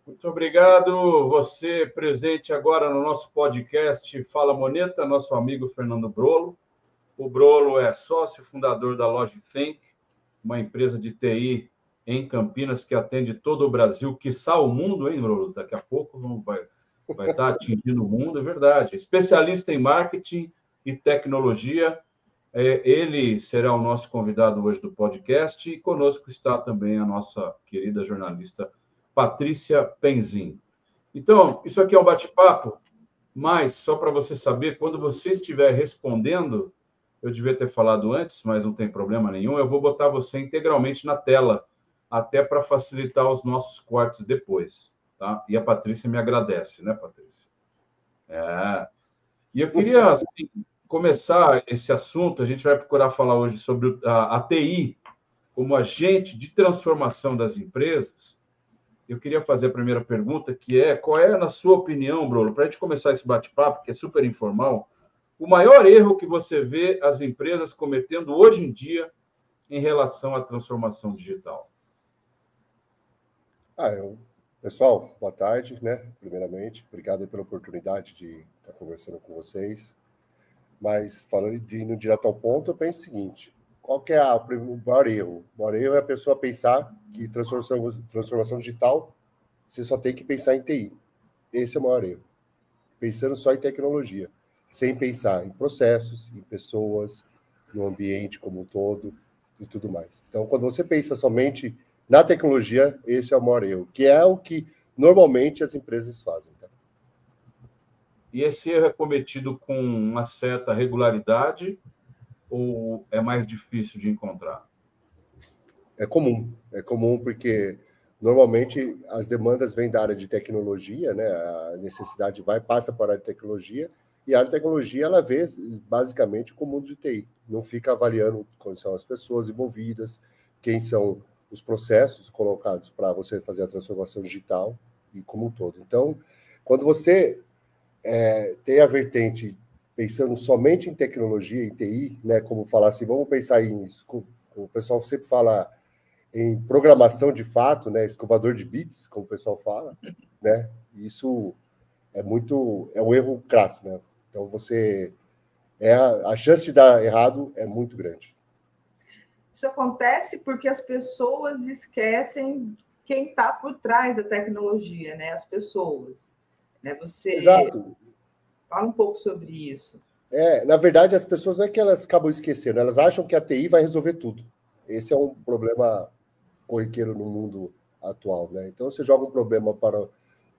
Muito obrigado, você presente agora no nosso podcast Fala Moneta, nosso amigo Fernando Brolo. O Brolo é sócio fundador da Logitech, uma empresa de TI em Campinas que atende todo o Brasil, quiçá o mundo, hein, Brolo? Daqui a pouco vai estar atingindo o mundo, é verdade. Especialista em marketing e tecnologia. Ele será o nosso convidado hoje do podcast e conosco está também a nossa querida jornalista Patrícia Penzin. Então, isso aqui é um bate-papo, mas só para você saber, quando você estiver respondendo, eu devia ter falado antes, mas não tem problema nenhum, eu vou botar você integralmente na tela, até para facilitar os nossos cortes depois, tá? E a Patrícia me agradece, né, Patrícia? E eu queria assim, começar esse assunto, a gente vai procurar falar hoje sobre a TI como agente de transformação das empresas. Eu queria fazer a primeira pergunta, que é, qual é, na sua opinião, Bruno, para a gente começar esse bate-papo, que é super informal, o maior erro que você vê as empresas cometendo hoje em dia em relação à transformação digital? Pessoal, boa tarde, né? Primeiramente, obrigado pela oportunidade de estar conversando com vocês. Mas, falando de indo direto ao ponto, eu penso o seguinte: qual que é o maior erro? O maior erro é a pessoa pensar que transformação digital, você só tem que pensar em TI. Esse é o maior erro. Pensando só em tecnologia, sem pensar em processos, em pessoas, no ambiente como um todo e tudo mais. Então, quando você pensa somente na tecnologia, esse é o maior erro, que é o que normalmente as empresas fazem. Tá? E esse erro é cometido com uma certa regularidade ou é mais difícil de encontrar? É comum porque normalmente as demandas vêm da área de tecnologia, né? A necessidade passa para a área de tecnologia, e a área de tecnologia ela vê basicamente como mundo de TI, não fica avaliando quais são as pessoas envolvidas, quem são os processos colocados para você fazer a transformação digital e como um todo. Então, quando você tem a vertente pensando somente em tecnologia, em TI, né? Como falar assim, vamos pensar o pessoal sempre fala em programação de fato, né, escovador de bits, como o pessoal fala, né? Isso é um erro crasso, né? Então a chance de dar errado é muito grande. Isso acontece porque as pessoas esquecem quem está por trás da tecnologia, né? As pessoas, né? Você Exato. Fala um pouco sobre isso. Na verdade, as pessoas não é que elas acabam esquecendo, elas acham que a TI vai resolver tudo. Esse é um problema corriqueiro no mundo atual, né? Então, você joga um problema para o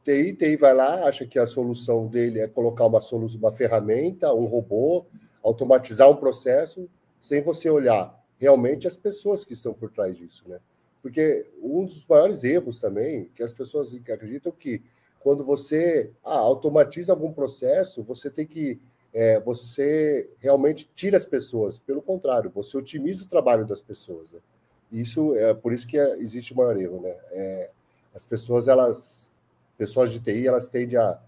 TI vai lá, acha que a solução dele é colocar uma ferramenta, um robô, automatizar um processo, sem você olhar realmente as pessoas que estão por trás disso, né? Porque um dos maiores erros também, que as pessoas acreditam que quando você automatiza algum processo, você tem que você realmente tira as pessoas. Pelo contrário, você otimiza o trabalho das pessoas, né? Isso é por isso que existe o maior erro, né? As pessoas de TI, elas tendem a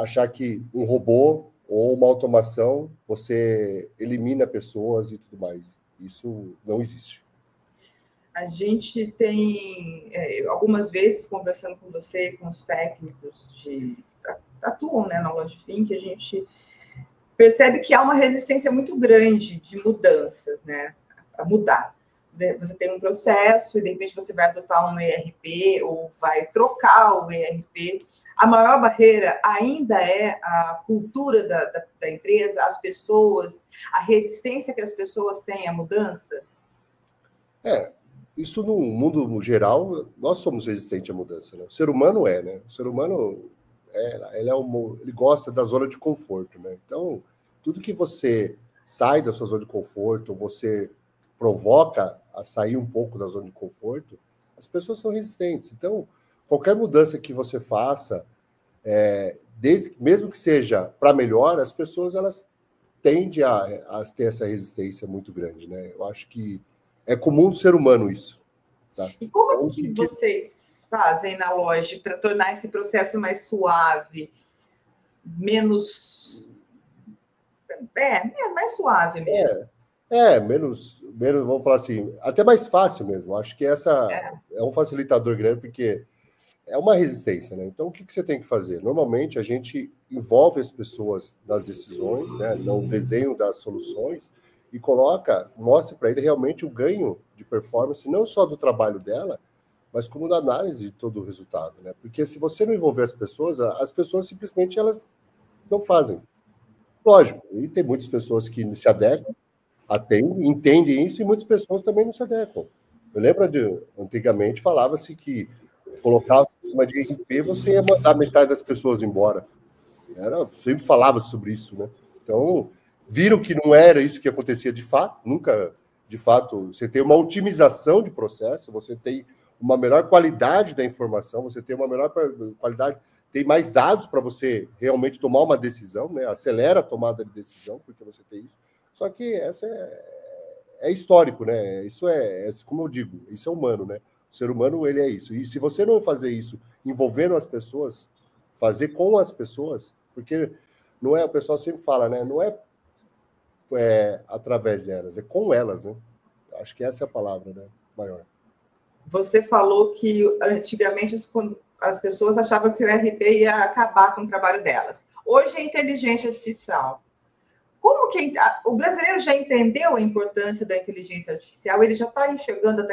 achar que um robô ou uma automação, você elimina pessoas e tudo mais. Isso não existe. A gente tem, algumas vezes, conversando com você, com os técnicos que atuam, né, na Logitech, a gente percebe que há uma resistência muito grande de mudanças, né, a mudar. Você tem um processo e, de repente, você vai adotar um ERP ou vai trocar o ERP. A maior barreira ainda é a cultura da empresa, as pessoas, a resistência que as pessoas têm à mudança? Isso no mundo no geral, nós somos resistentes à mudança, né? O ser humano né? O ser humano, ele gosta da zona de conforto, né? Então, tudo que você sai da sua zona de conforto, você provoca a sair um pouco da zona de conforto, as pessoas são resistentes. Então, qualquer mudança que você faça, mesmo que seja para melhor, as pessoas elas tendem a ter essa resistência muito grande, né? Eu acho que é comum do ser humano isso. Tá? E como que vocês fazem na loja para tornar esse processo mais suave, menos... mais suave mesmo? Menos, vamos falar assim, até mais fácil mesmo. Acho que essa é um facilitador grande, porque é uma resistência, né? Então, o que você tem que fazer? Normalmente, a gente envolve as pessoas nas decisões, né, no desenho das soluções, e mostra para ele realmente o ganho de performance, não só do trabalho dela, mas como da análise de todo o resultado, né? Porque se você não envolver as pessoas simplesmente elas não fazem. Lógico, e tem muitas pessoas que se adequam, entendem isso, e muitas pessoas também não se adequam. Eu lembro antigamente falava-se que colocar o sistema de ERP, você ia mandar metade das pessoas embora. Sempre falava sobre isso, né? Então, viram que não era isso que acontecia de fato, nunca, de fato, você tem uma otimização de processo, você tem uma melhor qualidade da informação, você tem uma melhor qualidade, tem mais dados para você realmente tomar uma decisão, né? Acelera a tomada de decisão, porque você tem isso. Só que essa é histórico, né? Isso como eu digo, isso é humano, né? O ser humano, ele é isso. E se você não fazer isso envolvendo as pessoas, fazer com as pessoas, porque não é, o pessoal sempre fala, né? Não é através delas, é com elas, né? Acho que essa é a palavra, né? Maior. Você falou que antigamente as pessoas achavam que o ERP ia acabar com o trabalho delas. Hoje é inteligência artificial. Como que o brasileiro já entendeu a importância da inteligência artificial? Ele já está enxergando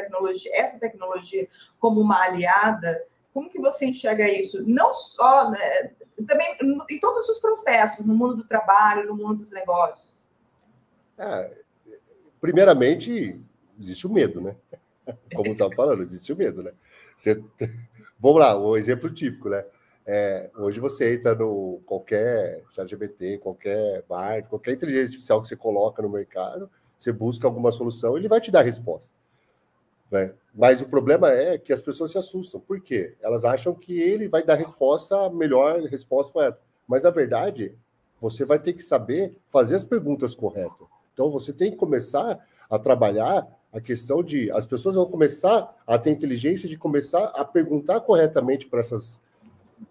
essa tecnologia como uma aliada? Como que você enxerga isso? Não só, né, também em todos os processos, no mundo do trabalho, no mundo dos negócios. Primeiramente, existe o medo, né? Como eu estava falando, existe o medo, né? Vamos lá, um exemplo típico, né? Hoje você entra no qualquer ChatGPT, qualquer BART, qualquer inteligência artificial que você coloca no mercado, você busca alguma solução, ele vai te dar a resposta. Né? Mas o problema é que as pessoas se assustam. Por quê? Elas acham que ele vai dar a melhor resposta correta. Mas, na verdade, você vai ter que saber fazer as perguntas corretas. Então, você tem que começar a trabalhar a questão de... As pessoas vão começar a ter inteligência de começar a perguntar corretamente para essas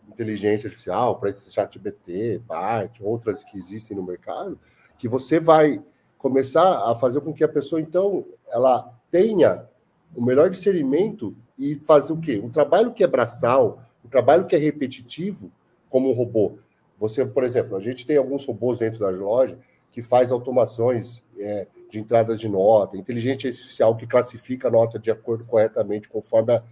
inteligência artificial, para esse ChatGPT, BART, outras que existem no mercado, que você vai começar a fazer com que a pessoa, então, ela tenha o melhor discernimento e fazer o quê? Um trabalho que é braçal, um trabalho que é repetitivo, como um robô. Você, por exemplo, a gente tem alguns robôs dentro da loja que faz automações de entradas de nota, inteligência artificial que classifica a nota de acordo corretamente, conforme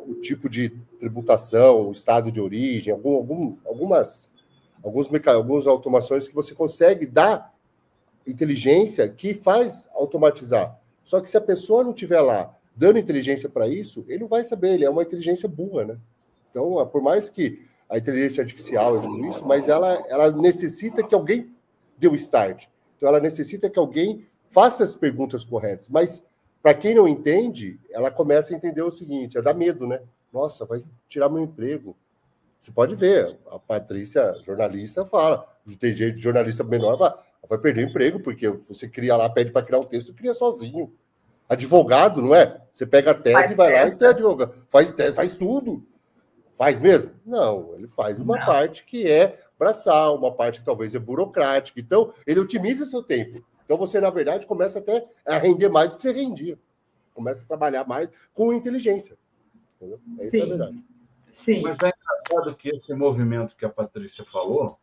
o tipo de tributação, o estado de origem, algumas automações que você consegue dar inteligência que faz automatizar. Só que se a pessoa não estiver lá dando inteligência para isso, ele não vai saber, ele é uma inteligência burra, né? Então, por mais que a inteligência artificial é tudo isso, mas ela necessita que alguém dê o start. Então, ela necessita que alguém faça as perguntas corretas. Mas, para quem não entende, ela começa a entender o seguinte, dá medo, né? Nossa, vai tirar meu emprego. Você pode ver, a Patrícia, jornalista, fala, tem jeito de jornalista menor, vai perder o emprego, porque você cria lá, pede para criar um texto, cria sozinho. Advogado, não é? Você pega a tese, vai lá e tem advogado. Faz tudo. Faz mesmo? Não, ele faz uma parte que é braçal, uma parte que talvez é burocrática. Então, ele otimiza seu tempo. Então, você, na verdade, começa até a render mais do que você rendia. Começa a trabalhar mais com inteligência. Entendeu? Essa é a verdade. Sim. Mas é engraçado que esse movimento que a Patrícia falou,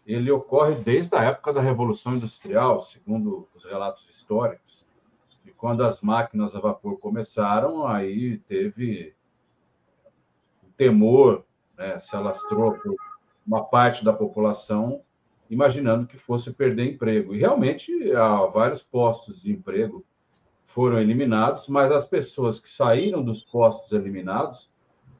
ele ocorre desde a época da Revolução Industrial, segundo os relatos históricos. E quando as máquinas a vapor começaram, aí teve o temor, né, se alastrou por uma parte da população, imaginando que fosse perder emprego. E realmente, vários postos de emprego foram eliminados, mas as pessoas que saíram dos postos eliminados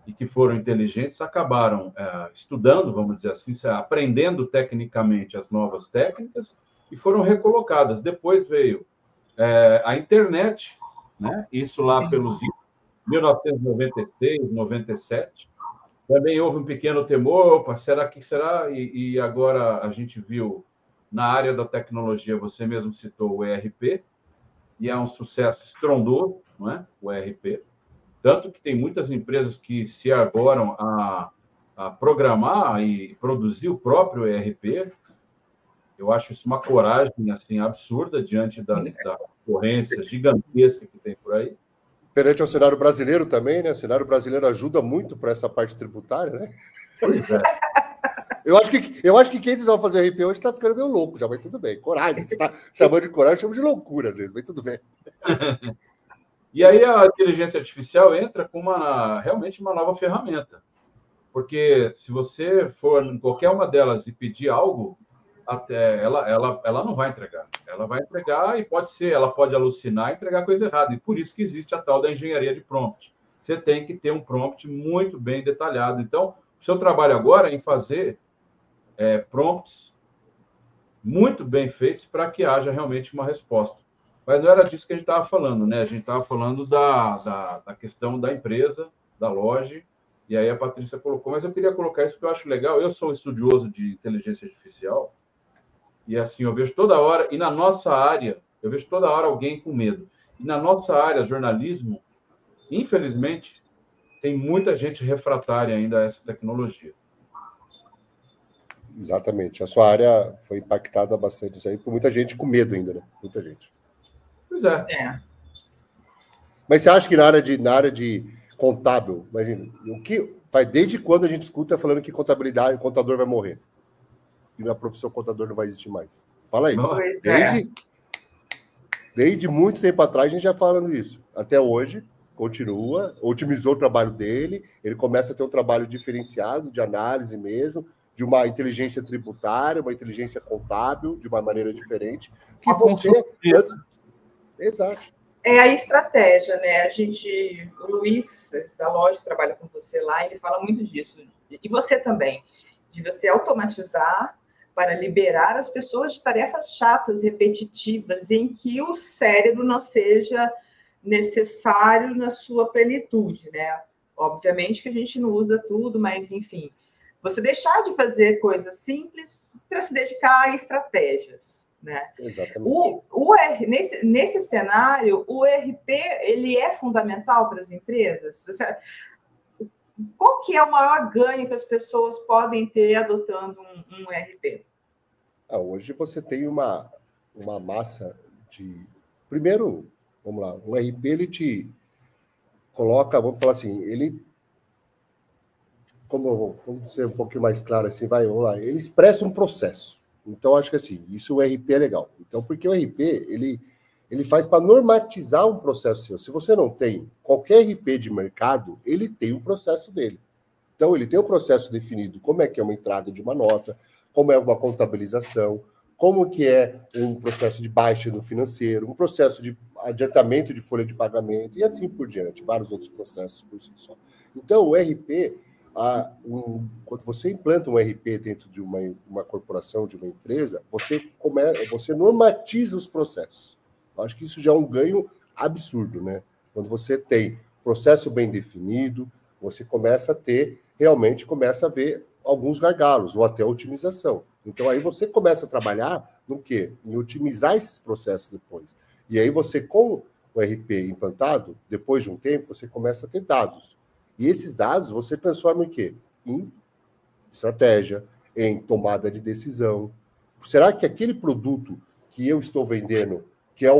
e que foram inteligentes acabaram estudando, vamos dizer assim, aprendendo tecnicamente as novas técnicas e foram recolocadas. Depois veio a internet, né? Isso lá pelos 1996, 97. Também houve um pequeno temor, opa, será que será? E agora a gente viu na área da tecnologia, você mesmo citou o ERP, e é um sucesso estrondoso, não é? O ERP. Tanto que tem muitas empresas que se arvoram a programar e produzir o próprio ERP. Eu acho isso uma coragem assim, absurda diante das concorrências gigantescas que tem por aí. perante ao cenário brasileiro também, né? O cenário brasileiro ajuda muito para essa parte tributária, né? Eu acho que quem vai fazer RP hoje está ficando meio louco, já vai tudo bem. Coragem, você está chamando de coragem, eu chamo de loucura, às vezes, mas tudo bem. E aí a inteligência artificial entra com realmente uma nova ferramenta. Porque se você for em qualquer uma delas e pedir algo, até ela não vai entregar. Ela vai entregar e ela pode alucinar e entregar coisa errada. E por isso que existe a tal da engenharia de prompt. Você tem que ter um prompt muito bem detalhado. Então, o seu trabalho agora é em fazer prompts muito bem feitos para que haja realmente uma resposta. Mas não era disso que a gente estava falando, né? A gente estava falando da questão da empresa, da loja, e aí a Patrícia colocou, mas eu queria colocar isso porque eu acho legal. Eu sou um estudioso de inteligência artificial, e assim, eu vejo toda hora, e na nossa área, eu vejo toda hora alguém com medo. E na nossa área, jornalismo, infelizmente, tem muita gente refratária ainda a essa tecnologia. Exatamente. A sua área foi impactada bastante isso aí, por muita gente com medo ainda, né? Muita gente. Pois é. Mas você acha que na área de contábil, imagina, desde quando a gente escuta falando que contabilidade, contador vai morrer? E na profissão contador não vai existir mais? Fala aí. Desde muito tempo atrás a gente já falando isso. Até hoje, continua, otimizou o trabalho dele, ele começa a ter um trabalho diferenciado de análise mesmo, de uma inteligência tributária, uma inteligência contábil, de uma maneira diferente, que você... Exato. É a estratégia, né? O Luiz, da loja que trabalha com você lá, ele fala muito disso. E você também, de você automatizar para liberar as pessoas de tarefas chatas, repetitivas, em que o cérebro não seja necessário na sua plenitude, né? Obviamente que a gente não usa tudo, mas, enfim, você deixar de fazer coisas simples para se dedicar a estratégias, né? Exatamente. Nesse cenário, o ERP ele é fundamental para as empresas? Qual que é o maior ganho que as pessoas podem ter adotando um ERP? Hoje você tem uma massa de... Primeiro, vamos lá, um ERP ele te coloca, vamos falar assim, ele... Vamos ser um pouquinho mais claro assim, vamos lá, ele expressa um processo. Então, acho que assim, isso o RP é legal. Então, porque o RP, ele faz para normatizar um processo seu. Se você não tem qualquer RP de mercado, ele tem um processo dele. Então, ele tem um processo definido, como é que é uma entrada de uma nota, como é uma contabilização, como que é um processo de baixa no financeiro, um processo de adiantamento de folha de pagamento, e assim por diante, vários outros processos por si só. Então, o RP... quando você implanta um RP dentro de uma corporação, de uma empresa, você normatiza os processos. Eu acho que isso já é um ganho absurdo, né? Quando você tem processo bem definido, você realmente começa a ver alguns gargalos, ou até otimização. Então, aí você começa a trabalhar no quê? Em otimizar esses processos depois. E aí você, com o RP implantado, depois de um tempo, você começa a ter dados. E esses dados você transforma em quê? Em estratégia, em tomada de decisão. Será que aquele produto que eu estou vendendo, que é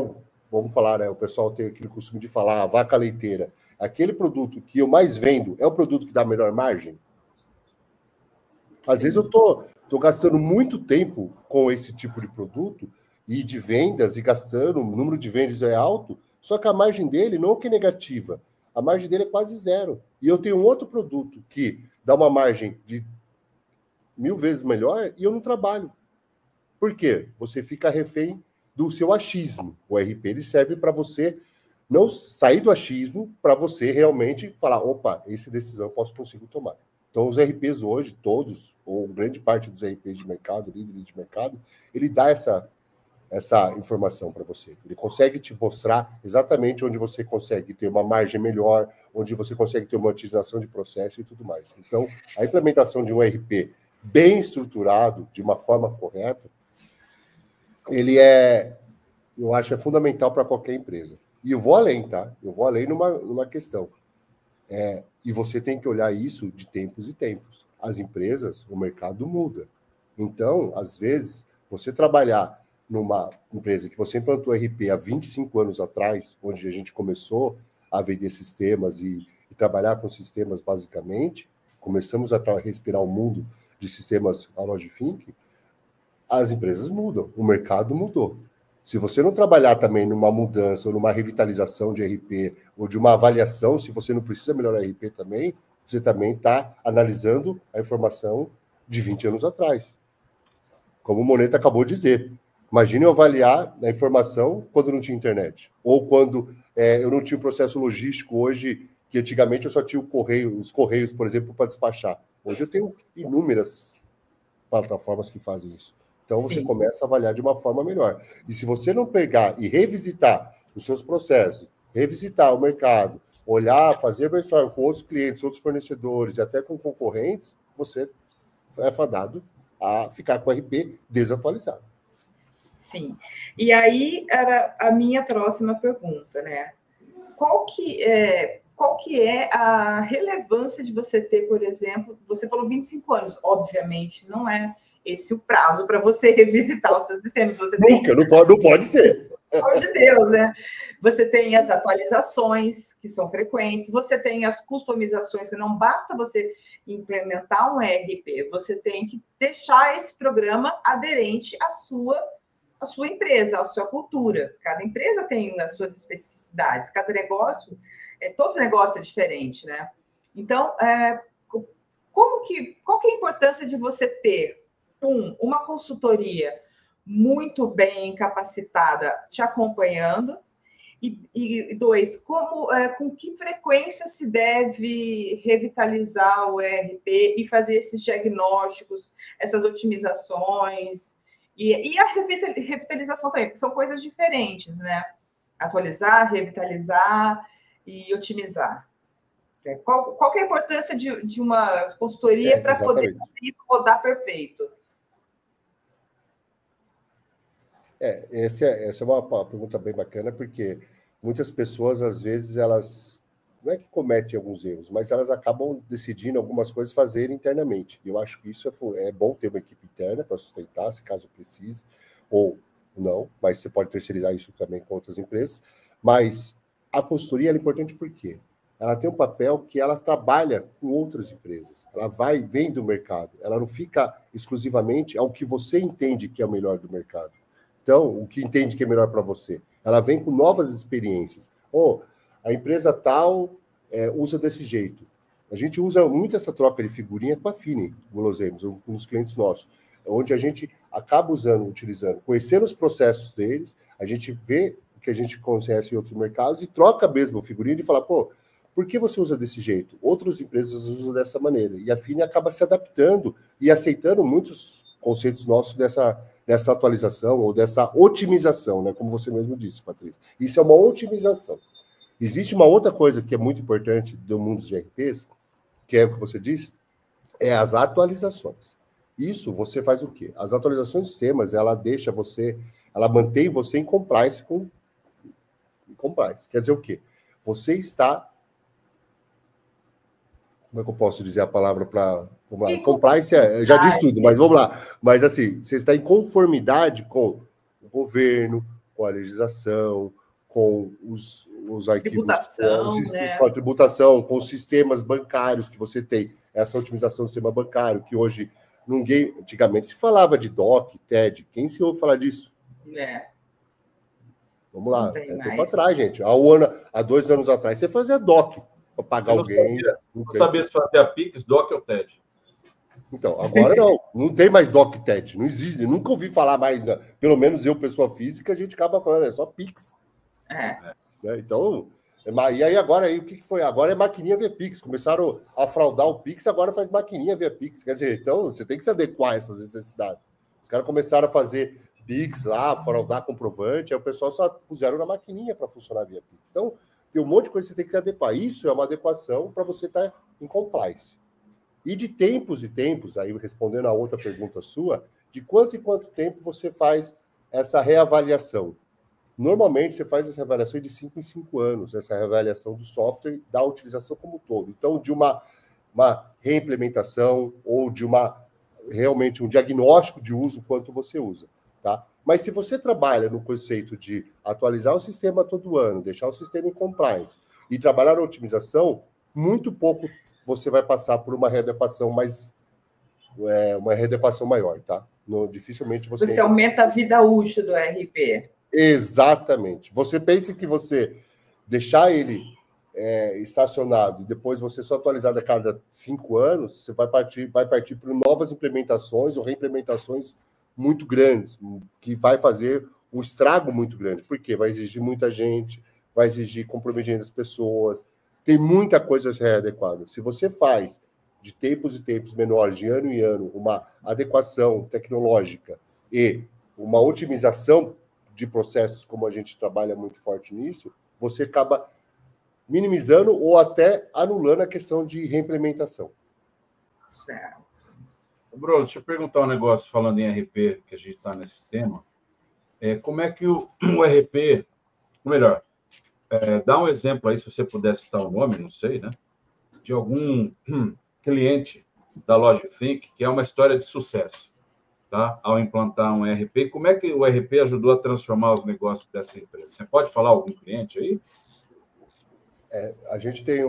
vamos falar, né, o pessoal tem aquele costume de falar, a vaca leiteira, aquele produto que eu mais vendo é o produto que dá melhor margem? Às vezes eu estou gastando muito tempo com esse tipo de produto e de vendas, e gastando, o número de vendas é alto, só que a margem dele não é que é negativa, a margem dele é quase zero. E eu tenho um outro produto que dá uma margem de 1000 vezes melhor e eu não trabalho. Por quê? Você fica refém do seu achismo. O RP ele serve para você não sair do achismo, para você realmente falar, opa, essa decisão eu consigo tomar. Então, os RPs hoje, todos, ou grande parte dos RPs de mercado, líderes de mercado, ele dá essa informação para você. Ele consegue te mostrar exatamente onde você consegue ter uma margem melhor, onde você consegue ter uma otimização de processo e tudo mais. Então, a implementação de um RP bem estruturado, de uma forma correta, eu acho, é fundamental para qualquer empresa. E eu vou além, tá? Eu vou além numa questão. E você tem que olhar isso de tempos e tempos. As empresas, o mercado muda. Então, às vezes, você trabalhar numa empresa que você implantou RP há 25 anos atrás, onde a gente começou a vender sistemas e trabalhar com sistemas basicamente, começamos a respirar um mundo de sistemas a Logifink, as empresas mudam, o mercado mudou. Se você não trabalhar também numa mudança ou numa revitalização de RP ou de uma avaliação, se você não precisa melhorar RP também, você também está analisando a informação de 20 anos atrás. Como o Moneta acabou de dizer. Imagine eu avaliar a informação quando não tinha internet. Ou quando eu não tinha um processo logístico hoje, que antigamente eu só tinha os correios, por exemplo, para despachar. Hoje eu tenho inúmeras plataformas que fazem isso. Então, você começa a avaliar de uma forma melhor. E se você não pegar e revisitar os seus processos, revisitar o mercado, olhar, fazer brainstorm com outros clientes, outros fornecedores e até com concorrentes, você é fadado a ficar com o RP desatualizado. Sim. E aí era a minha próxima pergunta, né? Qual que é a relevância de você ter, por exemplo, você falou 25 anos, obviamente, não é esse o prazo para você revisitar os seus sistemas. Você Nunca, não pode ser. Pelo amor de Deus, né? Você tem as atualizações, que são frequentes, você tem as customizações, que não basta você implementar um ERP, você tem que deixar esse programa aderente à sua empresa, à sua cultura. Cada empresa tem as suas especificidades, cada negócio, todo negócio é diferente, né? Então, qual que é a importância de você ter, uma consultoria muito bem capacitada te acompanhando, e dois, com que frequência se deve revitalizar o ERP e fazer esses diagnósticos, essas otimizações, e a revitalização também, porque são coisas diferentes, né? Atualizar, revitalizar e otimizar. Qual que é a importância de uma consultoria para poder isso rodar perfeito? Essa é uma pergunta bem bacana, porque muitas pessoas, às vezes, elas não é que cometem alguns erros, mas elas acabam decidindo algumas coisas fazerem internamente. E eu acho que isso é bom ter uma equipe interna para sustentar, se caso precise, ou não, mas você pode terceirizar isso também com outras empresas. Mas a consultoria é importante porque ela tem um papel que ela trabalha com outras empresas. Ela vem do mercado. Ela não fica exclusivamente ao que você entende que é o melhor do mercado. Então, o que entende que é melhor para você? Ela vem com novas experiências. A empresa tal usa desse jeito. A gente usa muito essa troca de figurinha com a Fini, guloseimas, com os clientes nossos, onde a gente acaba utilizando, conhecendo os processos deles, a gente vê o que a gente conhece em outros mercados e troca mesmo a figurinha e fala, por que você usa desse jeito? Outras empresas usam dessa maneira. E a Fini acaba se adaptando e aceitando muitos conceitos nossos dessa atualização ou dessa otimização, né? Como você mesmo disse, Patrícia. Isso é uma otimização. Existe uma outra coisa que é muito importante do mundo de RPs, que é o que você disse, é as atualizações. Isso você faz o quê? As atualizações de sistemas, ela mantém você em compliance com compliance. Quer dizer o quê? Você está... Como é que eu posso dizer a palavra para... Compliance já diz tudo, mas vamos lá. Mas assim, você está em conformidade com o governo, com a legislação, com os arquivos, com a tributação, com os sistemas bancários que você tem. Essa otimização do sistema bancário, que hoje antigamente se falava de DOC, TED. Quem se ouve falar disso? Vamos lá, tempo atrás, gente. Há 2 anos atrás, você fazia DOC para pagar alguém. Não sabia se fazia Pix, DOC ou TED. Então, agora não tem mais DOC e TED, não existe, nunca ouvi falar mais, pelo menos eu, pessoa física, a gente acaba falando, é só Pix. Então, e aí agora, o que foi? Agora é maquininha via Pix, começaram a fraudar o Pix, agora faz maquininha via Pix, quer dizer, então você tem que se adequar a essas necessidades. Os caras começaram a fazer Pix lá, fraudar comprovante, aí o pessoal só puseram na maquininha para funcionar via Pix. Então, tem um monte de coisa que você tem que se adequar. Isso é uma adequação para você estar em compliance. E de tempos e tempos, aí respondendo a outra pergunta sua, de quanto em quanto tempo você faz essa reavaliação? Normalmente, você faz essa reavaliação de 5 em 5 anos, essa reavaliação do software, da utilização como um todo. Então, de uma reimplementação ou de realmente um diagnóstico de uso, quanto você usa. Tá? Mas se você trabalha no conceito de atualizar o sistema todo ano, deixar o sistema em compliance, e trabalhar na otimização, muito pouco você vai passar por uma readequação uma readequação maior, tá? Dificilmente você aumenta a vida útil do RP. Exatamente. Você pensa que você deixar ele estacionado e depois você só atualizar a cada 5 anos, você vai partir para novas implementações ou reimplementações muito grandes, que vai fazer um estrago muito grande, porque vai exigir muita gente, vai exigir comprometimento das pessoas, tem muita coisa readequada. Se você faz de tempos e tempos menores, de ano em ano, uma adequação tecnológica e uma otimização de processos, como a gente trabalha muito forte nisso, você acaba minimizando ou até anulando a questão de reimplementação. Certo. Bruno, deixa eu perguntar um negócio, falando em RP, que a gente está nesse tema. Como é que o RP, ou melhor, dá um exemplo aí, se você puder citar o nome, não sei, né? De algum cliente da LogiThink, que é uma história de sucesso, tá? Ao implantar um ERP. Como é que o ERP ajudou a transformar os negócios dessa empresa? Você pode falar algum cliente aí? A gente tem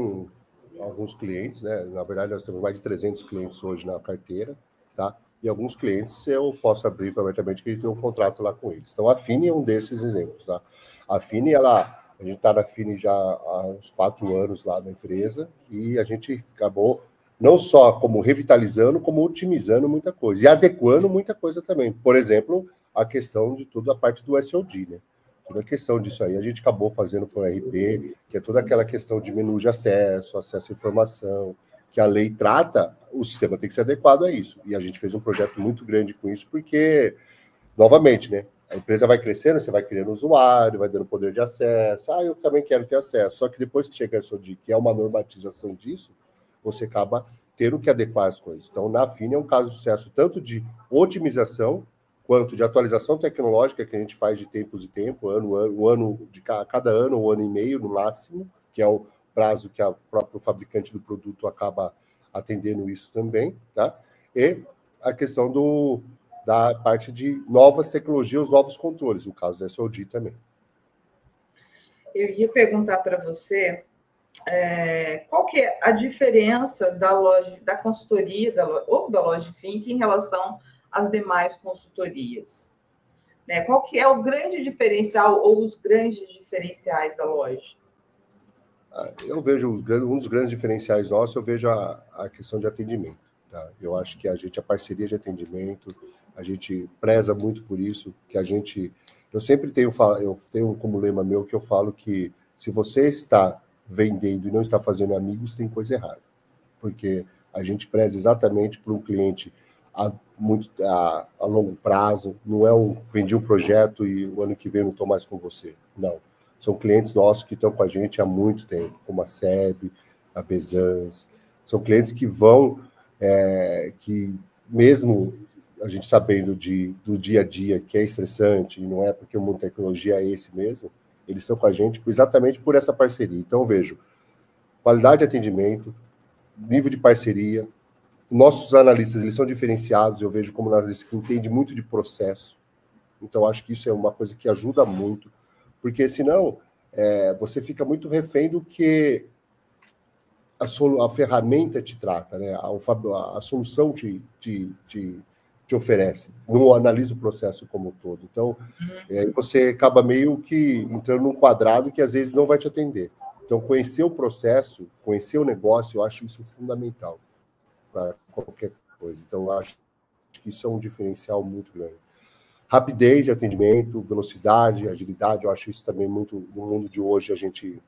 alguns clientes, né? Na verdade, nós temos mais de 300 clientes hoje na carteira, tá? E alguns clientes eu posso abrir abertamente que a gente tem um contrato lá com eles. Então, a Fini é um desses exemplos, tá? A Fini, a gente está na Fini já há uns 4 anos lá na empresa e a gente acabou não só como revitalizando, como otimizando muita coisa e adequando muita coisa também. Por exemplo, a questão de toda a parte do SOD, né? Toda a questão disso aí a gente acabou fazendo para o RP, que é toda aquela questão de menu de acesso à informação, que a lei trata, o sistema tem que ser adequado a isso. E a gente fez um projeto muito grande com isso, porque, novamente, né? A empresa vai crescendo, você vai criando usuário, vai dando poder de acesso. Eu também quero ter acesso. Só que depois que chega a SOD, que é uma normatização disso, você acaba tendo que adequar as coisas. Então, na Fini é um caso de sucesso tanto de otimização quanto de atualização tecnológica que a gente faz de tempos em tempos, cada ano ou ano e meio, no máximo, que é o prazo que o próprio fabricante do produto acaba atendendo isso também, tá? E a questão da parte de novas tecnologias, os novos controles, no caso da SOD também. Eu ia perguntar para você qual que é a diferença da consultoria ou da LogiThink em relação às demais consultorias? Né? Qual que é o grande diferencial ou os grandes diferenciais da Logi? Eu vejo um dos grandes diferenciais nossos, eu vejo a questão de atendimento. Tá? Eu acho que a parceria de atendimento, a gente preza muito por isso, que eu sempre tenho como lema meu que eu falo que se você está vendendo e não está fazendo amigos, tem coisa errada. Porque a gente preza exatamente por um cliente a longo prazo, não é vendi um projeto e o ano que vem eu não estou mais com você. Não. São clientes nossos que estão com a gente há muito tempo, como a SEB, a Bezans. São clientes que que mesmo a gente sabendo do dia a dia, que é estressante, e não é porque o mundo da tecnologia é esse mesmo, eles estão com a gente exatamente por essa parceria. Então, eu vejo qualidade de atendimento, nível de parceria. Nossos analistas, eles são diferenciados, eu vejo como analistas que entendem muito de processo. Então, acho que isso é uma coisa que ajuda muito, porque senão você fica muito refém do que a ferramenta te trata, né? A solução te oferece. Não analisa o processo como um todo. Então, você acaba meio que entrando num quadrado que às vezes não vai te atender. Então, conhecer o processo, conhecer o negócio, eu acho isso fundamental para qualquer coisa. Então, eu acho que isso é um diferencial muito grande. Rapidez de atendimento, velocidade, agilidade, eu acho isso também muito, no mundo de hoje, a gente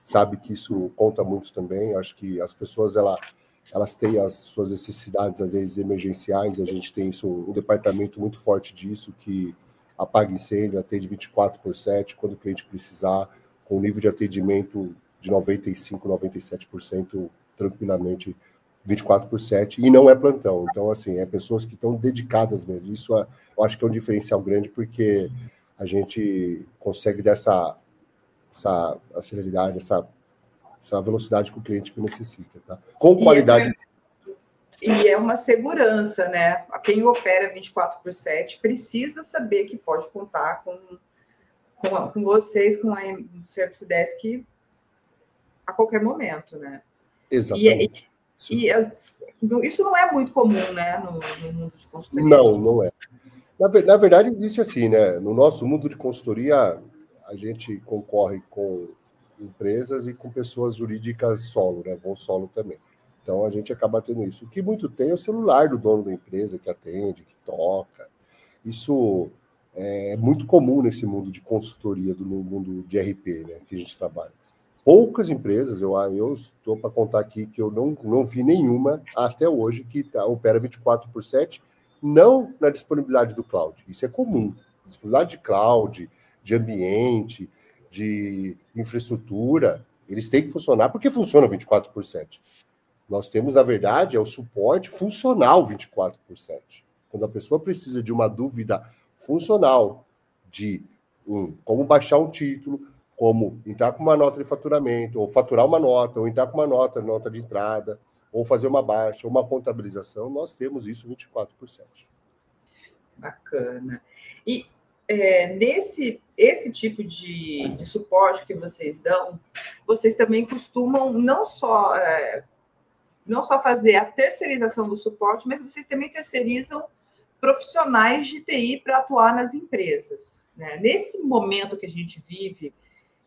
sabe que isso conta muito também. Eu acho que as pessoas, elas têm as suas necessidades, às vezes, emergenciais, e a gente tem um departamento muito forte disso, que apaga incêndio, atende 24/7, quando o cliente precisar, com um nível de atendimento de 95%, 97% tranquilamente, 24/7, e não é plantão. Então, assim, pessoas que estão dedicadas mesmo. Isso eu acho que é um diferencial grande, porque a gente consegue dessa celeridade, essa velocidade que o cliente necessita, tá? Com qualidade. E é uma segurança, né? Quem opera 24/7 precisa saber que pode contar com vocês, com a Service Desk a qualquer momento, né? Exatamente. Isso não é muito comum, né, no mundo de consultoria. Não é. Na verdade, existe assim, né? No nosso mundo de consultoria, a gente concorre com empresas e com pessoas jurídicas solo, né? Voo solo também. Então, a gente acaba tendo isso. O que muito tem é o celular do dono da empresa, que atende, que toca. Isso é muito comum nesse mundo de consultoria, no mundo de RP, né? Que a gente trabalha. Poucas empresas, eu estou para contar aqui que eu não vi nenhuma até hoje que opera 24/7, não na disponibilidade do cloud. Isso é comum. Disponibilidade de cloud, de ambiente, de infraestrutura, eles têm que funcionar porque funcionam 24/7. Nós temos, na verdade, o suporte funcional 24/7. Quando a pessoa precisa de uma dúvida funcional de como baixar um título, como entrar com uma nota de faturamento, ou faturar uma nota, ou entrar com uma nota de entrada, ou fazer uma baixa, uma contabilização, nós temos isso 24/7. Bacana. E esse tipo de suporte que vocês dão, vocês também costumam não só fazer a terceirização do suporte, mas vocês também terceirizam profissionais de TI para atuar nas empresas, né? Nesse momento que a gente vive,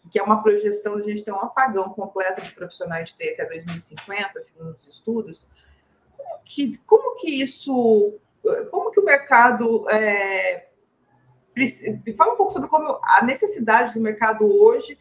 que é uma projeção de a gente ter um apagão completo de profissionais de TI até 2050, segundo os estudos, como que o mercado... Fala um pouco sobre como a necessidade do mercado hoje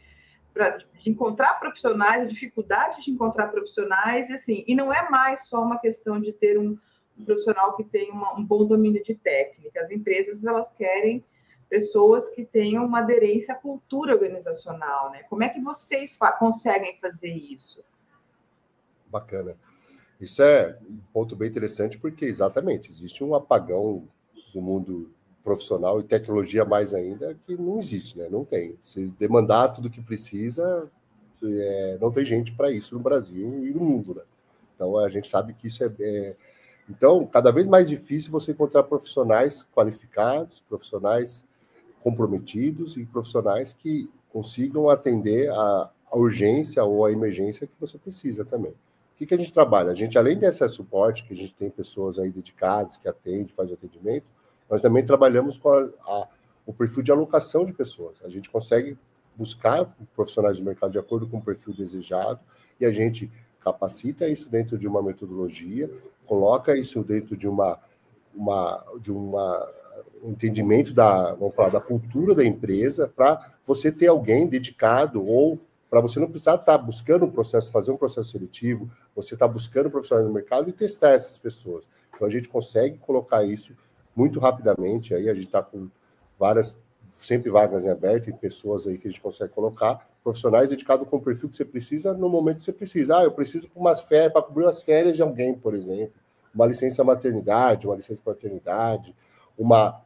de encontrar profissionais, a dificuldade de encontrar profissionais, assim, e não é mais só uma questão de ter um profissional que tenha um bom domínio de técnica. As empresas, elas querem pessoas que tenham uma aderência à cultura organizacional, né? Como é que vocês conseguem fazer isso? Bacana. Isso é um ponto bem interessante, porque exatamente existe um apagão do mundo profissional e tecnologia mais ainda que não existe, né? Não tem. Se demandar tudo que precisa, não tem gente para isso no Brasil e no mundo, né? Então a gente sabe que isso então cada vez mais difícil você encontrar profissionais qualificados, profissionais comprometidos e profissionais que consigam atender a urgência ou a emergência que você precisa também. O que a gente trabalha? A gente, além desse suporte, que a gente tem pessoas aí dedicadas, que atendem, fazem atendimento, nós também trabalhamos com o perfil de alocação de pessoas. A gente consegue buscar profissionais do mercado de acordo com o perfil desejado e a gente capacita isso dentro de uma metodologia, coloca isso dentro de um entendimento vamos falar, da cultura da empresa, para você ter alguém dedicado, ou para você não precisar estar buscando fazer um processo seletivo, você está buscando profissionais no mercado e testar essas pessoas. Então a gente consegue colocar isso muito rapidamente, aí a gente está com sempre vagas em aberto, e pessoas aí que a gente consegue colocar, profissionais dedicados com o perfil que você precisa no momento que você precisa. Eu preciso para cobrir as férias de alguém, por exemplo, uma licença maternidade, uma licença paternidade, uma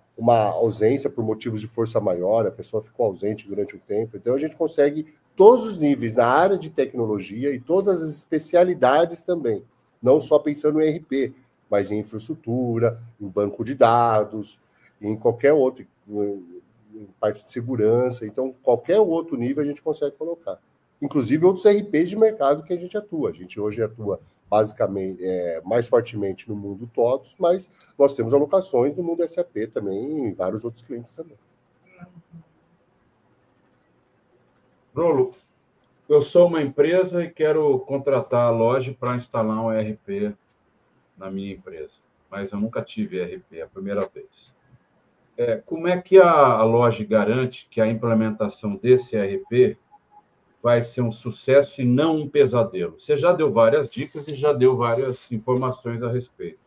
ausência por motivos de força maior, a pessoa ficou ausente durante um tempo. Então, a gente consegue todos os níveis na área de tecnologia e todas as especialidades também, não só pensando em RP, mas em infraestrutura, em banco de dados, em qualquer outro, em parte de segurança. Então, qualquer outro nível a gente consegue colocar. Inclusive outros RPs de mercado que a gente atua. A gente hoje atua basicamente, mais fortemente no mundo TOTS, mas nós temos alocações no mundo SAP também, e vários outros clientes também. Bruno, eu sou uma empresa e quero contratar a Logi para instalar um ERP na minha empresa, mas eu nunca tive ERP, é a primeira vez. Como é que a Logi garante que a implementação desse ERP vai ser um sucesso e não um pesadelo? Você já deu várias dicas e já deu várias informações a respeito.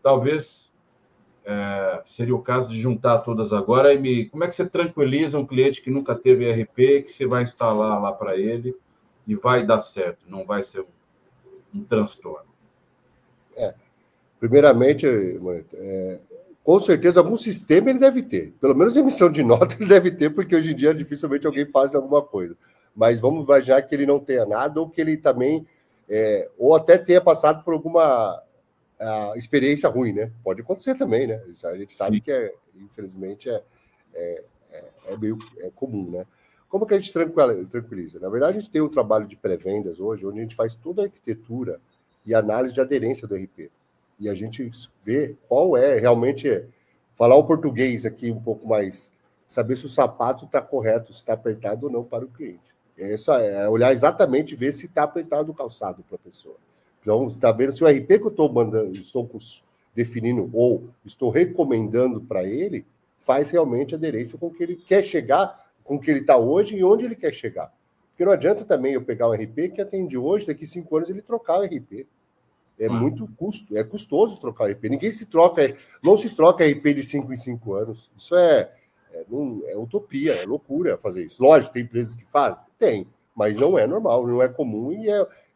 Talvez seria o caso de juntar todas agora como é que você tranquiliza um cliente que nunca teve ERP, que você vai instalar lá para ele e vai dar certo, não vai ser um transtorno? Primeiramente, com certeza algum sistema ele deve ter. Pelo menos emissão de nota ele deve ter, porque hoje em dia dificilmente alguém faz alguma coisa. Mas vamos imaginar que ele não tenha nada, ou que ele também, ou até tenha passado por alguma experiência ruim, né? Pode acontecer também, né? A gente sabe que, infelizmente, é meio comum, né? Como que a gente tranquiliza? Na verdade, a gente tem um trabalho de pré-vendas hoje, onde a gente faz toda a arquitetura e análise de aderência do RP. E a gente vê qual é realmente, falar o português aqui um pouco mais, saber se o sapato está correto, se está apertado ou não para o cliente. É olhar exatamente e ver se está apertado o calçado para a pessoa. Então, você está vendo se o RP que eu estou mandando, definindo ou estou recomendando para ele, faz realmente aderência com o que ele quer chegar, com o que ele está hoje e onde ele quer chegar. Porque não adianta também eu pegar um RP que atende hoje, daqui 5 anos ele trocar o RP. É muito custoso trocar o RP. Ninguém não se troca RP de 5 em 5 anos. Isso é utopia, é loucura fazer isso. Lógico, tem empresas que fazem? Tem, mas não é normal, não é comum e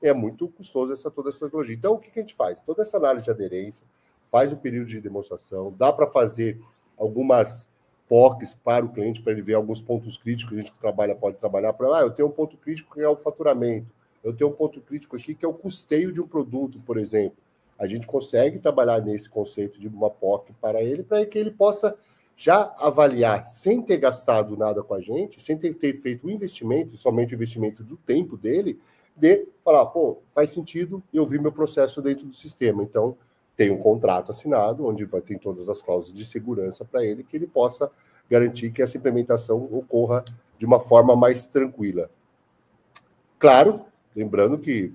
é muito custoso toda essa tecnologia. Então, o que a gente faz? Toda essa análise de aderência, faz o período de demonstração, dá para fazer algumas POCs para o cliente, para ele ver alguns pontos críticos que a gente pode trabalhar para, eu tenho um ponto crítico que é o faturamento, eu tenho um ponto crítico aqui que é o custeio de um produto, por exemplo. A gente consegue trabalhar nesse conceito de uma POC para que ele possa já avaliar, sem ter gastado nada com a gente, sem ter feito o investimento, somente o investimento do tempo dele, de falar, faz sentido eu vi meu processo dentro do sistema. Então, tem um contrato assinado, onde vai ter todas as cláusulas de segurança para ele, que ele possa garantir que essa implementação ocorra de uma forma mais tranquila. Claro, lembrando que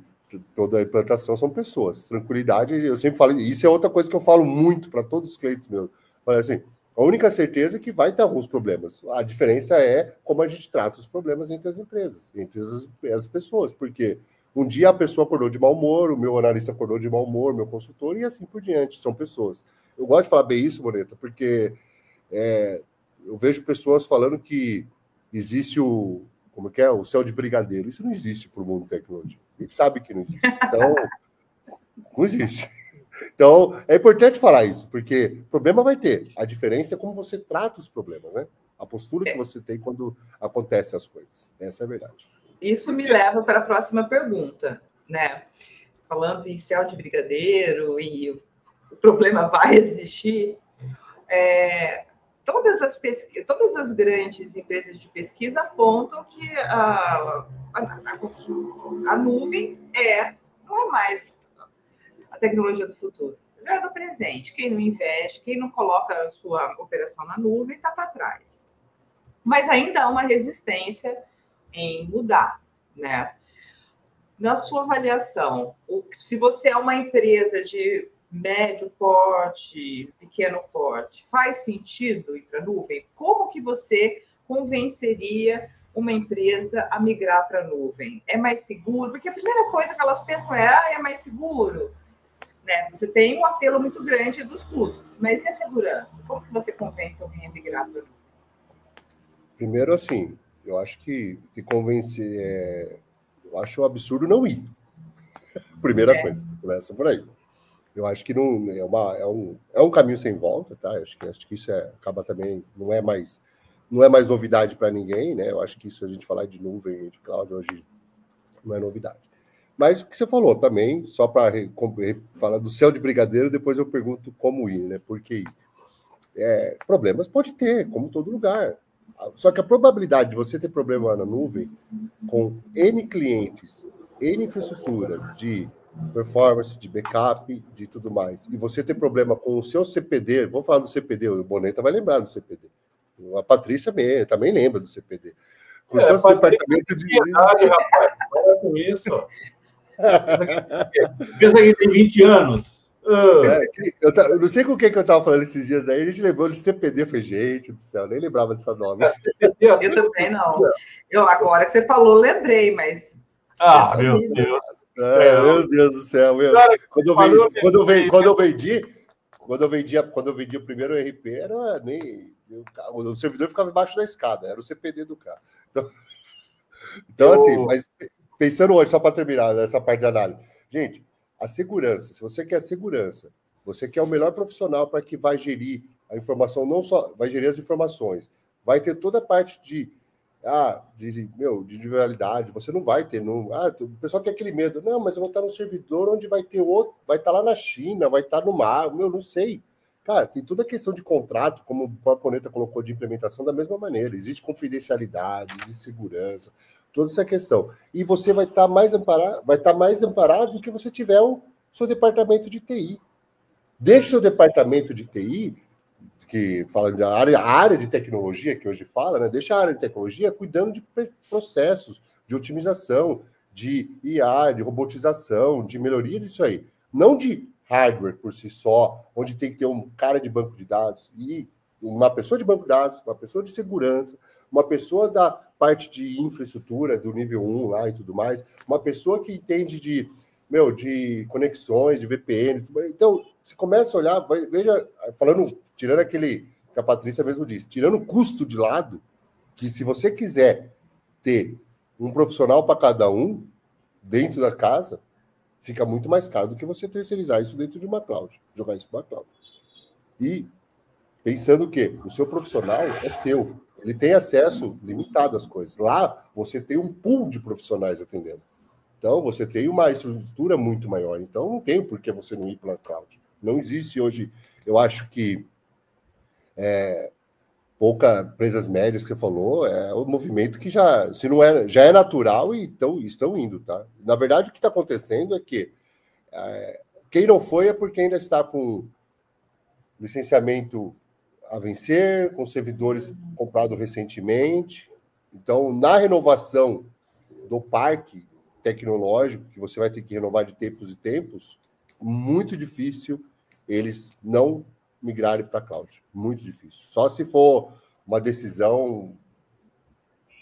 toda a implantação são pessoas. Tranquilidade, eu sempre falo, isso é outra coisa que eu falo muito para todos os clientes meus. Falo assim, a única certeza é que vai ter alguns problemas. A diferença é como a gente trata os problemas entre as empresas, entre as pessoas, porque um dia a pessoa acordou de mau humor, o meu analista acordou de mau humor, meu consultor, e assim por diante, são pessoas. Eu gosto de falar bem isso, Moneta, porque eu vejo pessoas falando que existe o céu de brigadeiro. Isso não existe para o mundo da tecnologia. A gente sabe que não existe. Então, não existe. Então, é importante falar isso, porque problema vai ter. A diferença é como você trata os problemas, né? A postura que você tem quando acontecem as coisas. Essa é a verdade. Isso me leva para a próxima pergunta, né? Falando em céu de brigadeiro e o problema vai existir, todas as grandes empresas de pesquisa apontam que a nuvem não é mais a tecnologia do futuro, já é do presente. Quem não investe, quem não coloca a sua operação na nuvem, está para trás. Mas ainda há uma resistência em mudar, né? Na sua avaliação, se você é uma empresa de médio porte, pequeno porte, faz sentido ir para a nuvem? Como que você convenceria uma empresa a migrar para a nuvem? É mais seguro? Porque a primeira coisa que elas pensam é mais seguro, né? Você tem um apelo muito grande dos custos, mas e a segurança? Como que você convence alguém a migrar para a nuvem? Primeiro, assim, eu acho que te convencer eu acho um absurdo não ir. Primeira coisa, começa por aí. Eu acho que não é um caminho sem volta, tá? Acho que isso acaba também, não é mais novidade para ninguém, né? Eu acho que isso a gente falar de nuvem, de cloud hoje não é novidade. Mas o que você falou também, só para falar do céu de brigadeiro, depois eu pergunto como ir, né? Por que ir? Problemas pode ter, como todo lugar. Só que a probabilidade de você ter problema na nuvem com N clientes, N infraestrutura de performance, de backup, de tudo mais, e você ter problema com o seu CPD, vamos falar do CPD, o Boneta vai lembrar do CPD. A Patrícia também lembra do CPD. Com o seu departamento de... Verdade, rapaz. Para com isso. Pensa que tem 20 anos. Eu não sei com quem que eu estava falando esses dias aí, a gente lembrou de CPD, eu falei, gente do céu, nem lembrava dessa nome. Eu também não. Agora que você falou, lembrei, mas... meu Deus. Meu Deus do céu, meu. Quando eu vendia o primeiro RP, o servidor ficava embaixo da escada, era o CPD do carro. Então assim, mas pensando hoje, só para terminar essa parte de análise, gente, a segurança, se você quer segurança, você quer o melhor profissional para que vai gerir a informação, não só vai gerir as informações, vai ter toda a parte de individualidade, você não vai ter. O pessoal tem aquele medo, não, mas eu vou estar no servidor onde vai ter outro, vai estar lá na China, vai estar no mar, não sei. Cara, tem toda a questão de contrato, como o próprio Moneta colocou, de implementação, da mesma maneira. Existe confidencialidade, existe segurança, toda essa questão. E você vai estar mais amparado do que você tiver o seu departamento de TI. Deixa o seu departamento de TI, que fala da área de tecnologia, que hoje fala, né? Deixa a área de tecnologia cuidando de processos, de otimização, de IA, de robotização, de melhoria disso aí. Não de hardware por si só, onde tem que ter um cara de banco de dados e uma pessoa de banco de dados, uma pessoa de segurança, uma pessoa da parte de infraestrutura, do nível 1 lá e tudo mais, uma pessoa que entende de conexões, de VPN. Então, você começa a olhar, veja, tirando aquele que a Patrícia mesmo disse, tirando o custo de lado, que se você quiser ter um profissional para cada um dentro da casa, fica muito mais caro do que você terceirizar isso dentro de uma cloud, jogar isso para uma cloud. E pensando que o seu profissional é seu, ele tem acesso limitado às coisas. Lá, você tem um pool de profissionais atendendo. Então, você tem uma estrutura muito maior. Então, não tem por que você não ir para a cloud. Não existe hoje, eu acho que poucas empresas médias que você falou, é um movimento que já é natural e estão indo, tá? Na verdade, o que está acontecendo é que quem não foi é porque ainda está com licenciamento a vencer, com servidores comprados recentemente. Então, na renovação do parque tecnológico, que você vai ter que renovar de tempos em tempos, muito difícil eles não migrarem para a cloud. Muito difícil. Só se for uma decisão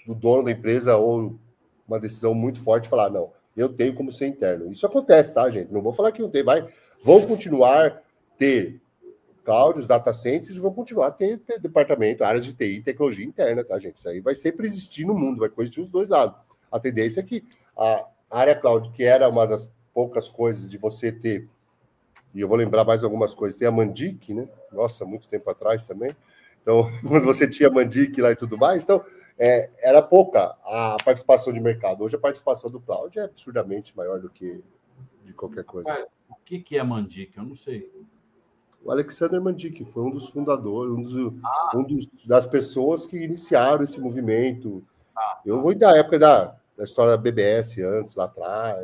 do dono da empresa ou uma decisão muito forte, falar, não, eu tenho como ser interno. Isso acontece, tá, gente? Não vou falar que não tem, vão continuar ter cloud, os data centers, vão continuar a ter departamento, áreas de TI, tecnologia interna, tá, gente? Isso aí vai sempre existir no mundo, vai coexistir os dois lados. A tendência é que a área cloud, que era uma das poucas coisas de você ter, e eu vou lembrar mais algumas coisas, tem a Mandic, né? Nossa, muito tempo atrás também. Então, quando você tinha Mandic lá e tudo mais, então, era pouca a participação de mercado. Hoje a participação do cloud é absurdamente maior do que de qualquer coisa. Rapaz, o que é Mandic? Eu não sei. O Alexander Mandic foi um dos fundadores, das pessoas que iniciaram esse movimento. Eu vou da época da história da BBS antes, lá atrás.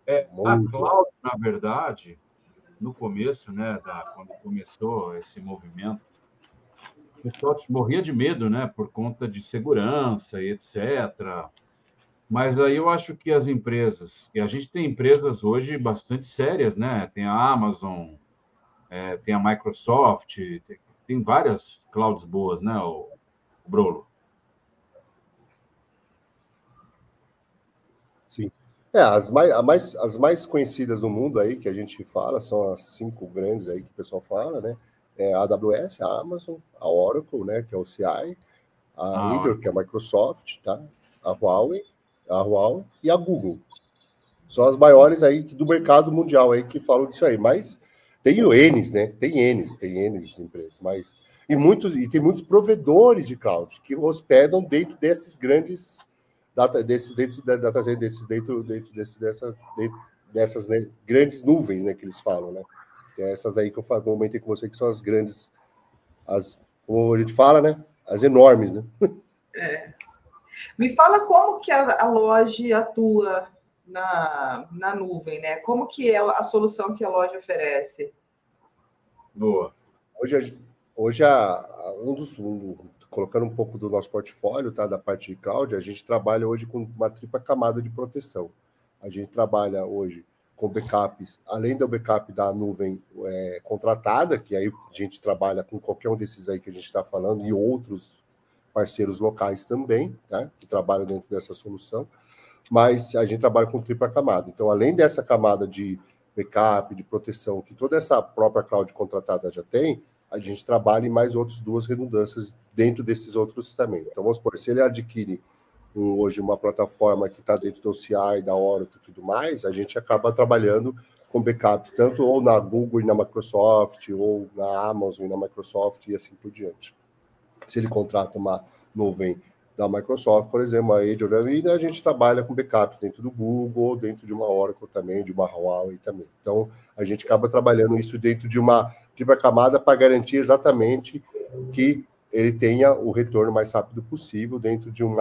A cloud, na verdade, no começo, né, quando começou esse movimento, o pessoal morria de medo, né, por conta de segurança e etc. Mas aí eu acho que as empresas, e a gente tem empresas hoje bastante sérias, né? Tem a Amazon, tem a Microsoft, tem várias clouds boas, né, o Brolo? Sim. As mais conhecidas no mundo aí, que a gente fala, são as 5 grandes aí que o pessoal fala, né? A AWS, a Amazon, a Oracle, né, que é o CI, a Azure, que é a Microsoft, tá? A Huawei e a Google. São as maiores aí do mercado mundial aí que falam disso aí. Mas tem N's, né? Tem N's empresas, mas e tem muitos provedores de cloud que hospedam dentro desses grandes dessas né, grandes nuvens, né, que eles falam, né? Que é essas aí que eu comentei com você, que são as grandes, como a gente fala, né? As enormes, né? Me fala como que a loja atua na nuvem, né? Como que é a solução que a loja oferece? Boa. Hoje colocando um pouco do nosso portfólio, tá, da parte de cloud, a gente trabalha hoje com uma tripla camada de proteção. A gente trabalha hoje com backups, além do backup da nuvem contratada, que aí a gente trabalha com qualquer um desses aí que a gente está falando, e outros parceiros locais também, tá, que trabalham dentro dessa solução, mas a gente trabalha com tripla camada. Então, além dessa camada de backup, de proteção, que toda essa própria cloud contratada já tem, a gente trabalha em mais outras 2 redundâncias dentro desses outros também. Então, vamos supor, se ele adquire hoje uma plataforma que está dentro do CI, da Oracle e tudo mais, a gente acaba trabalhando com backups, tanto ou na Google e na Microsoft, ou na Amazon e na Microsoft, e assim por diante. Se ele contrata uma nuvem da Microsoft, por exemplo, a Azure, a gente trabalha com backups dentro do Google, dentro de uma Oracle também, de uma Huawei também. Então, a gente acaba trabalhando isso dentro de uma tripla camada para garantir exatamente que ele tenha o retorno mais rápido possível dentro de um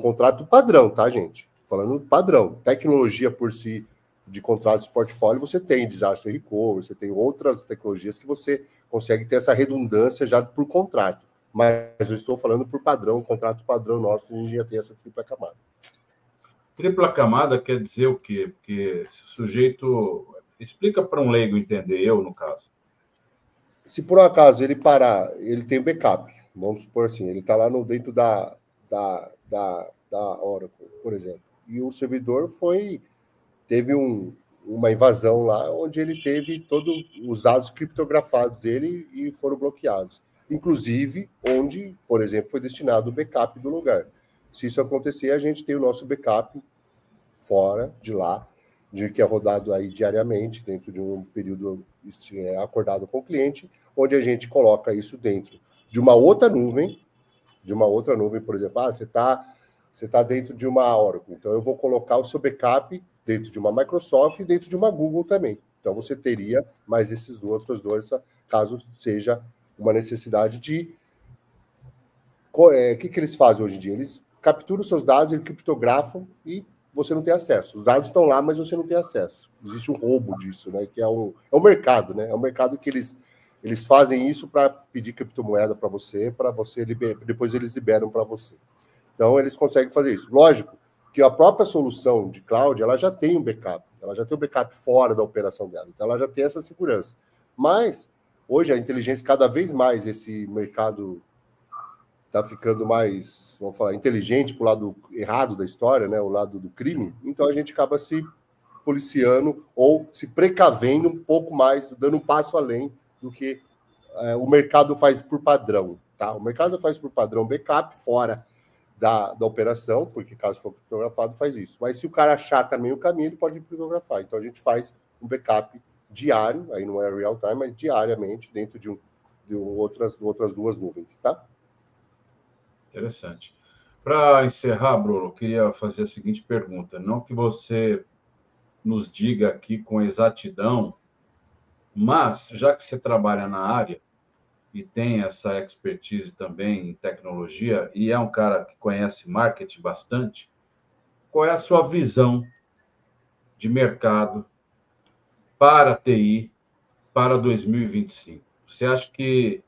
contrato padrão, tá, gente? Falando padrão. Tecnologia por si, de contratos de portfólio, você tem disaster recovery, você tem outras tecnologias que você consegue ter essa redundância já por contrato. Mas eu estou falando por padrão, contrato padrão nosso, a gente já tem essa tripla camada. Tripla camada quer dizer o quê? Porque se o sujeito... Explica para um leigo entender, eu, no caso. Se por um acaso ele parar, ele tem backup, vamos supor assim, ele está lá dentro da Oracle, por exemplo, e o servidor teve uma invasão lá, onde ele teve todos os dados criptografados dele e foram bloqueados. Inclusive, onde, por exemplo, foi destinado o backup do lugar. Se isso acontecer, a gente tem o nosso backup fora de lá, que é rodado aí diariamente, dentro de um período acordado com o cliente, onde a gente coloca isso dentro de uma outra nuvem, por exemplo, você está dentro de uma Oracle, então eu vou colocar o seu backup dentro de uma Microsoft e dentro de uma Google também. Então você teria mais esses outros dois, caso seja uma necessidade de... O que eles fazem hoje em dia? Eles capturam seus dados, eles criptografam e você não tem acesso. Os dados estão lá, mas você não tem acesso. Existe um roubo disso, né? Que é um mercado, né? É um mercado que eles fazem isso para pedir criptomoeda para você depois eles liberam para você. Então, eles conseguem fazer isso. Lógico que a própria solução de cloud, ela já tem um backup. Ela já tem um backup fora da operação dela. Então, ela já tem essa segurança. Mas, hoje, a inteligência, cada vez mais, esse mercado está ficando mais, vamos falar, inteligente para o lado errado da história, né? O lado do crime. Então, a gente acaba se policiando ou se precavendo um pouco mais, dando um passo além do que o mercado faz por padrão. Tá? O mercado faz por padrão backup fora da operação, porque caso for criptografado, faz isso. Mas se o cara achar também o caminho, ele pode criptografar. Então, a gente faz um backup diário, aí não é real time, mas diariamente, dentro de outras duas nuvens, tá? Interessante. Para encerrar, Bruno, eu queria fazer a seguinte pergunta. Não que você nos diga aqui com exatidão, mas, já que você trabalha na área e tem essa expertise também em tecnologia e é um cara que conhece marketing bastante, qual é a sua visão de mercado para a TI para 2025? Você acha que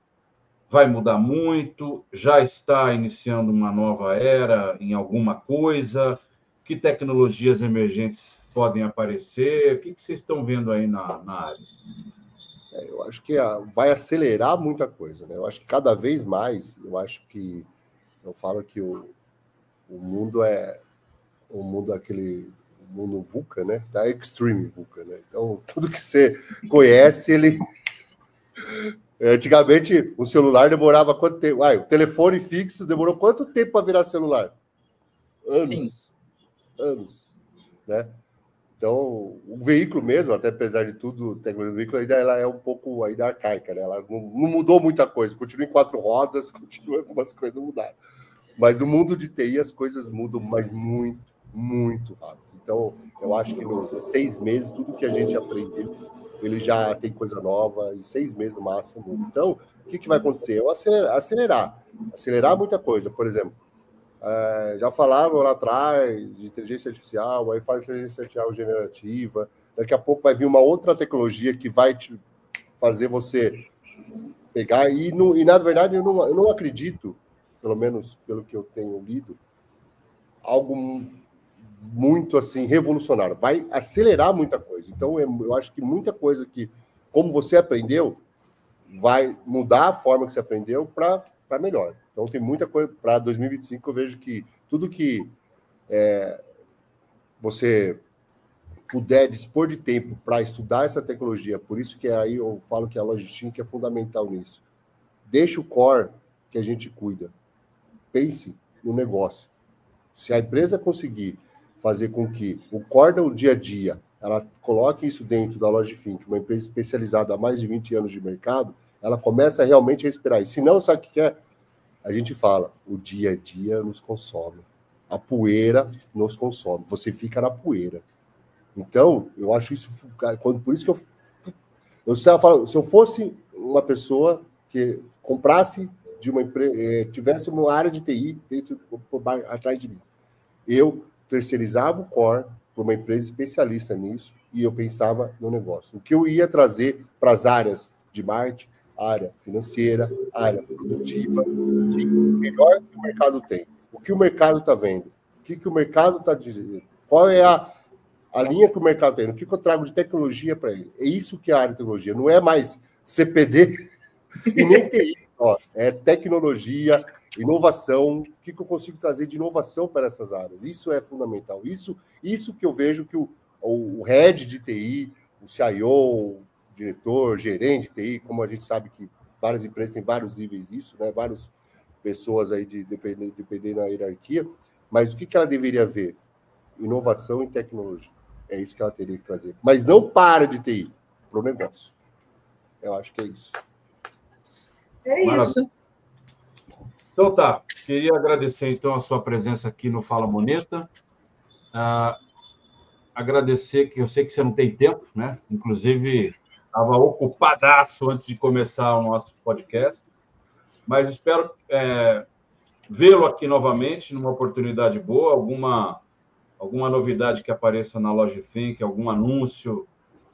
vai mudar muito? Já está iniciando uma nova era em alguma coisa? Que tecnologias emergentes podem aparecer? O que vocês estão vendo aí na área? Eu acho que vai acelerar muita coisa, né? Eu acho que cada vez mais, eu falo que o mundo é o mundo VUCA, né? Tá extreme VUCA, né? Então, tudo que você conhece, ele... Antigamente, o celular demorava quanto tempo? O telefone fixo demorou quanto tempo para virar celular? Anos, né? Então, o veículo mesmo, até apesar de tudo, a tecnologia do veículo ela é um pouco ainda arcaica, né? Ela não mudou muita coisa, continua em 4 rodas, continua algumas coisas não mudaram. Mas no mundo de TI as coisas mudam, mas muito, muito rápido. Então, eu acho que em 6 meses, tudo que a gente aprendeu, ele já tem coisa nova, em 6 meses no máximo. Então, o que vai acontecer? Acelerar muita coisa. Por exemplo, já falavam lá atrás de inteligência artificial, Wi-Fi, inteligência artificial generativa. Daqui a pouco vai vir uma outra tecnologia que vai te fazer você pegar. E na verdade, eu não acredito, pelo menos pelo que eu tenho lido, algo muito assim revolucionário. Vai acelerar muita coisa. Então, eu acho que muita coisa que, como você aprendeu, vai mudar a forma que você aprendeu para melhor. Então, tem muita coisa para 2025. Eu vejo que tudo que você puder dispor de tempo para estudar essa tecnologia, por isso que aí eu falo que a logística é fundamental nisso. Deixa o core que a gente cuida. Pense no negócio. Se a empresa conseguir fazer com que o core do dia a dia, ela coloque isso dentro da Logifin, uma empresa especializada há mais de 20 anos de mercado, ela começa a realmente respirar. E se não, sabe o que é? A gente fala, o dia a dia nos consome. A poeira nos consome. Você fica na poeira. Então, eu acho isso... Por isso que se eu fosse uma pessoa que comprasse de uma empresa, tivesse uma área de TI atrás de mim, eu terceirizava o core para uma empresa especialista nisso e eu pensava no negócio. O que eu ia trazer para as áreas de marketing, área financeira, área produtiva, que melhor que o mercado tem. O que o mercado está vendo? O que o mercado está dizendo? Qual é a linha que o mercado tem? O que eu trago de tecnologia para ele? É isso que é a área de tecnologia. Não é mais CPD e nem TI. É tecnologia, inovação. O que eu consigo trazer de inovação para essas áreas? Isso é fundamental. Isso que eu vejo que o head de TI, o CIO, o diretor, gerente de TI, como a gente sabe que várias empresas têm vários níveis disso, né? Várias pessoas aí dependendo da hierarquia, mas o que ela deveria ver? Inovação e tecnologia. É isso que ela teria que trazer. Mas não para de TI, para o negócio. Eu acho que é isso. É isso. Então tá, queria agradecer então a sua presença aqui no Fala Moneta. Agradecer que eu sei que você não tem tempo, né? Inclusive, estava ocupadaço antes de começar o nosso podcast, mas espero vê-lo aqui novamente numa oportunidade boa, alguma novidade que apareça na Loja Think, algum anúncio.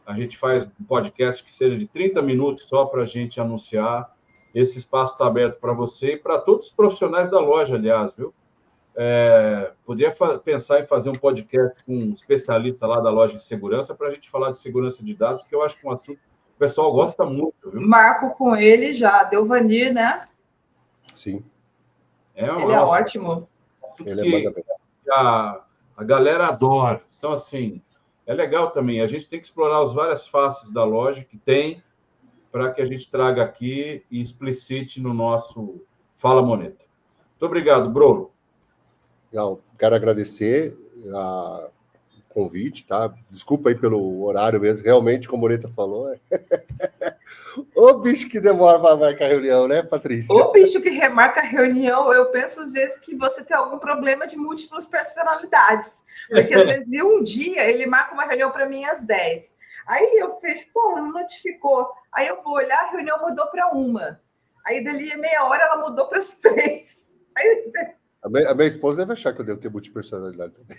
A gente faz um podcast que seja de 30 minutos só para a gente anunciar. Esse espaço está aberto para você e para todos os profissionais da loja, aliás, viu? Podia pensar em fazer um podcast com um especialista lá da loja de segurança para a gente falar de segurança de dados, que eu acho que é um assunto que o pessoal gosta muito, viu? Marco com ele já, Delvanir, né? Sim. Ele é ótimo. Ele é a galera adora. Então, assim, é legal também. A gente tem que explorar as várias faces da loja que tem para que a gente traga aqui e explicite no nosso Fala Moneta. Muito obrigado, Bruno. Legal. Quero agradecer o convite, tá? Desculpa aí pelo horário mesmo. Realmente, como o Moneta falou, o bicho que demora para marcar a reunião, né, Patrícia? O bicho que remarca a reunião, eu penso às vezes que você tem algum problema de múltiplas personalidades. Porque às vezes, um dia, ele marca uma reunião para mim às 10. Aí eu fecho, não notificou. Aí eu vou olhar, a reunião mudou para 1. Aí dali meia hora ela mudou para as 3. Aí... A minha esposa deve achar que eu devo ter multipersonalidade também.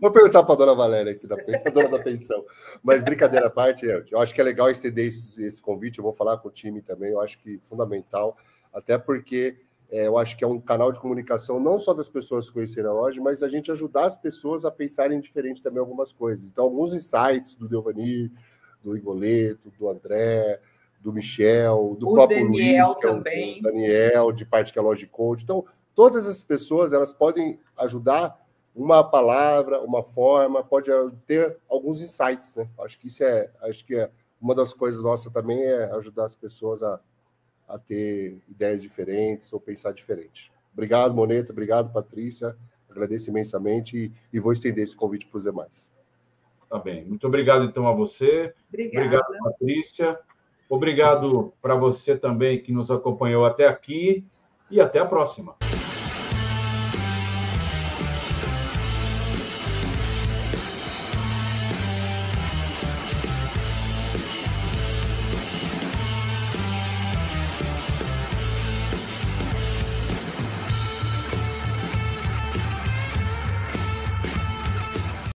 Vou perguntar para a dona Valéria aqui, a dona da pensão. Mas brincadeira à parte, eu acho que é legal estender esse convite, eu vou falar com o time também, eu acho que é fundamental, até porque eu acho que é um canal de comunicação não só das pessoas conhecerem a loja, mas a gente ajudar as pessoas a pensarem diferente também algumas coisas. Então, alguns insights do Delvanir, do Igoleto, do André, do Michel, do próprio Daniel Luiz, que também. é o Daniel, de parte que é a Logic Code. Então, todas as pessoas, elas podem ajudar uma palavra, uma forma, pode ter alguns insights, né? Acho que uma das coisas nossas também é ajudar as pessoas a ter ideias diferentes ou pensar diferente. Obrigado, Moneta, obrigado, Patrícia, agradeço imensamente e vou estender esse convite para os demais. Tá bem, muito obrigado então a você. Obrigado, Patrícia. Obrigado para você também que nos acompanhou até aqui e até a próxima.